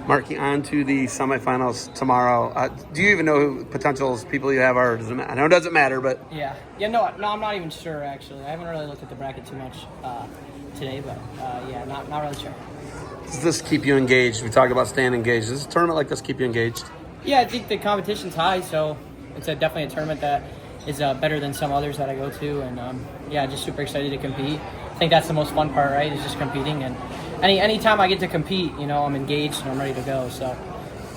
Marky, on to the semifinals tomorrow. Do you even know who potential people you have are? I know it doesn't matter, but No, I'm not even sure actually. I haven't really looked at the bracket too much today, but not really sure. Does this keep you engaged? We talk about staying engaged. Does a tournament like this keep you engaged? Yeah, I think the competition's high, so it's definitely a tournament that is better than some others that I go to, and just super excited to compete. I think that's the most fun part, right? Is just competing, and anytime I get to compete, I'm engaged and I'm ready to go. So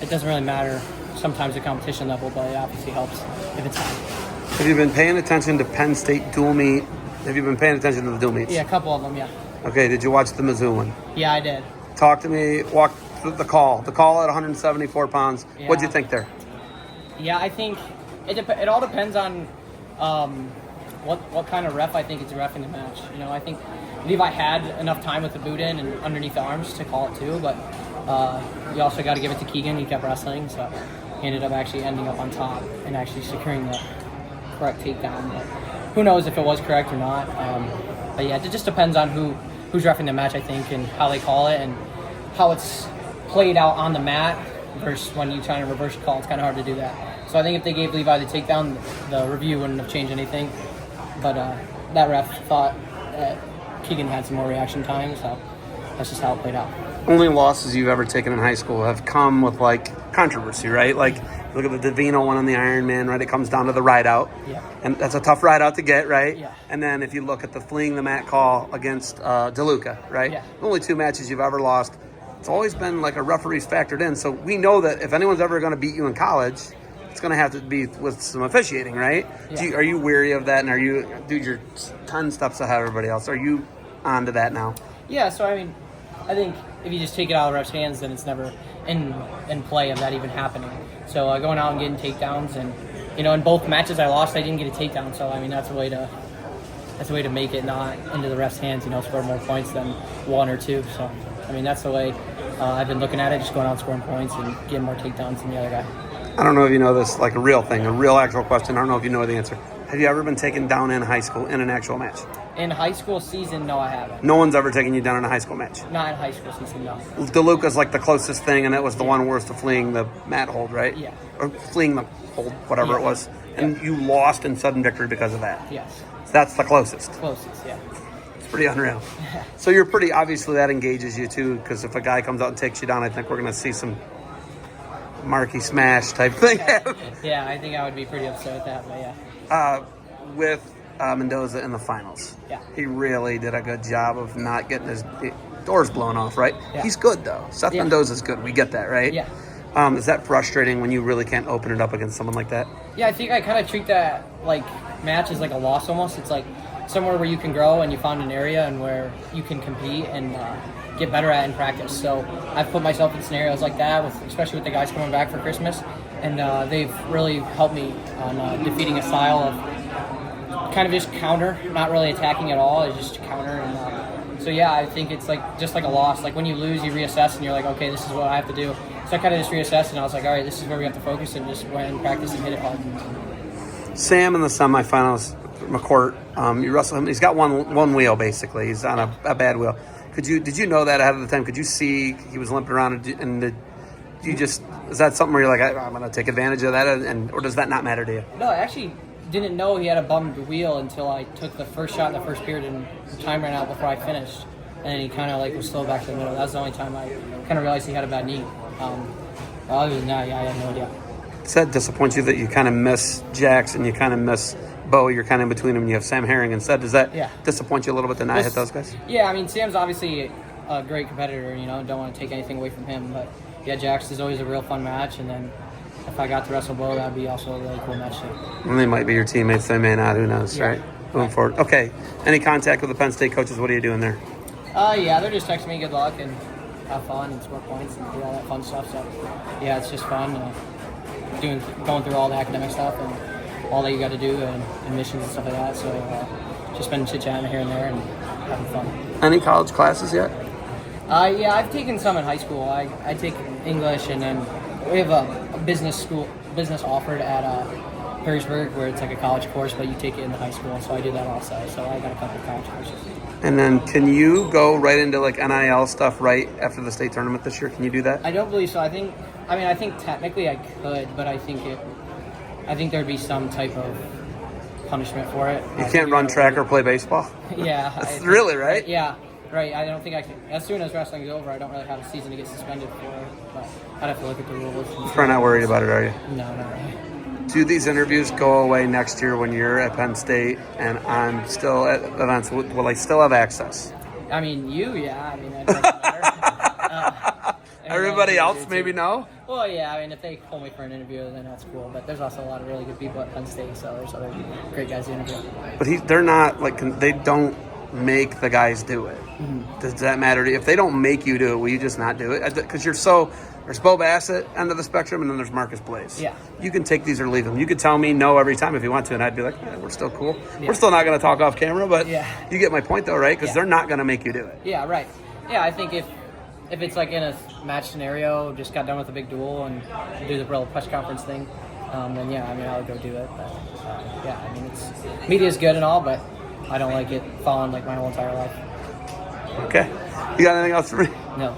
it doesn't really matter sometimes the competition level, but it obviously helps if it's high. Have you been paying attention to Penn State dual meet? Have you been paying attention to the dual meets? Yeah, a couple of them, yeah. Okay, did you watch the Mizzou one? Yeah, I did. Talk to me, walk through the call at 174 pounds. Yeah. What'd you think there? Yeah, I think it all depends on what kind of ref I think is reffing the match. I think Levi had enough time with the boot in and underneath the arms to call it too, but you also got to give it to Keegan. He kept wrestling, so he ended up actually ending up on top and actually securing the correct takedown. But who knows if it was correct or not. But yeah, it just depends on who's reffing the match, I think, and how they call it and how it's played out on the mat versus when you try to reverse call. It's kind of hard to do that. So I think if they gave Levi the takedown, the review wouldn't have changed anything. But that ref thought that Keegan had some more reaction time, so that's just how it played out. Only losses you've ever taken in high school have come with controversy, right? Look at the Davino one on the Ironman, right? It comes down to the ride out. Yeah. And that's a tough ride out to get, right? Yeah. And then if you look at the fleeing the mat call against DeLuca, right? Yeah. Only 2 matches you've ever lost. It's always been a referee's factored in. So we know that if anyone's ever going to beat you in college, it's going to have to be with some officiating, right? Yeah. Are you weary of that? And you're 10 steps ahead of everybody else. Are you on to that now? Yeah, so I think if you just take it out of the ref's hands, then it's never in play of that even happening. So going out and getting takedowns, and in both matches I lost, I didn't get a takedown. So that's a way to make it not into the ref's hands. Score more points than 1 or 2. So that's the way I've been looking at it, just going out and scoring points and getting more takedowns than the other guy. I don't know if you know this, a real thing, a real actual question. I don't know if you know the answer. Have you ever been taken down in high school in an actual match? In high school season, no, I haven't. No one's ever taken you down in a high school match? Not in high school season, no. DeLuca's the closest thing, and it was the one worst to fleeing the mat hold, right? Yeah. Or fleeing the hold, whatever it was. And you lost in sudden victory because of that. Yes. So that's the closest. Closest, yeah. It's pretty unreal. So you're pretty, obviously that engages you too, because if a guy comes out and takes you down, I think we're going to see some Marky smash type thing. Yeah, I think I would be pretty upset with that, but yeah. With Mendoza in the finals. Yeah. He really did a good job of not getting his doors blown off, right? Yeah. He's good, though. Seth Mendoza's good. We get that, right? Yeah. Is that frustrating when you really can't open it up against someone like that? Yeah, I think I kind of treat that match as a loss almost. It's somewhere where you can grow and you found an area and where you can compete and get better at in practice. So I've put myself in scenarios like that, especially with the guys coming back for Christmas, and they've really helped me on defeating a style of kind of just counter, not really attacking at all. It's just counter. And so yeah, I think it's just like a loss. When you lose, you reassess and you're okay, this is what I have to do. So I kind of just reassessed and I was all right, this is where we have to focus, and just went and practice and hit it hard. Sam in the semifinals, McCourt, you wrestle him. He's got one wheel basically. He's on a bad wheel. Did you know that ahead of the time? Could you see he was limping around, and is that something where you're I'm going to take advantage of that, or does that not matter to you? No, I actually didn't know he had a bummed wheel until I took the first shot in the first period and the time ran out before I finished. And then he kind of was slow back to the middle. That was the only time I kind of realized he had a bad knee. Other than that, yeah, I had no idea. Does that disappoint you that you kind of miss Jax and you kind of miss Bo? You're kind of in between them and you have Sam Herring instead. Does that disappoint you a little bit to not hit those guys? Yeah, Sam's obviously a great competitor, don't want to take anything away from him. But yeah, Jax is always a real fun match. And then if I got to wrestle Bo, that'd be also a really cool match too. And they might be your teammates, they may not, who knows, right? Moving forward. Okay, any contact with the Penn State coaches? What are you doing there? Yeah, they're just texting me good luck and have fun and score points and do all that fun stuff. So yeah, it's just fun going through all the academic stuff and all that you got to do and missions and stuff like that. So just been chit-chatting here and there and having fun. Any college classes yet? Yeah, I've taken some in high school. I take English, and then we have a business offered at Perrysburg, where it's like a college course, but you take it in the high school. So I did that also. So I got a couple of college courses. And then can you go right into like NIL stuff right after the state tournament this year? Can you do that? I don't believe so. I think technically I could, but I think there'd be some type of punishment for it. You can't run track or play baseball? Yeah. That's really, right? Yeah. Right, I don't think I can. As soon as wrestling is over, I don't really have a season to get suspended for, but I'd have to look at the rules. You're probably not worried about it, are you? No, not really. Do these interviews go away next year when you're at Penn State and I'm still at events? Will I still have access? I mean, yeah. I mean, that doesn't matter. Everybody else maybe no? Well, yeah. I mean, if they pull me for an interview, then that's cool. But there's also a lot of really good people at Penn State, so there's other great guys to interview. But they're not like they don't make the guys do it. Mm-hmm. Does that matter to you? If they don't make you do it, will you just not do it? Because there's Bo Bassett end of the spectrum, and then there's Marcus Blaze. Yeah. You can take these or leave them. You could tell me no every time if you want to, and I'd be like, yeah, we're still cool. Yeah. We're still not going to talk off camera, but Yeah. you get my point though, right? Because Yeah. they're not going to make you do it. Yeah, right. Yeah, I think if it's like in a match scenario, just got done with a big duel and do the real press conference thing, then yeah, I mean, I would go do it. But yeah, I mean, media's good and all, but I don't like it following like my whole entire life. Okay. You got anything else for me? No.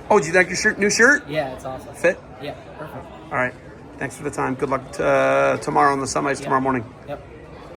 Oh, did you like your new shirt? Yeah, it's awesome. Fit? Yeah, perfect. All right. Thanks for the time. Good luck tomorrow on the semis tomorrow morning. Yep.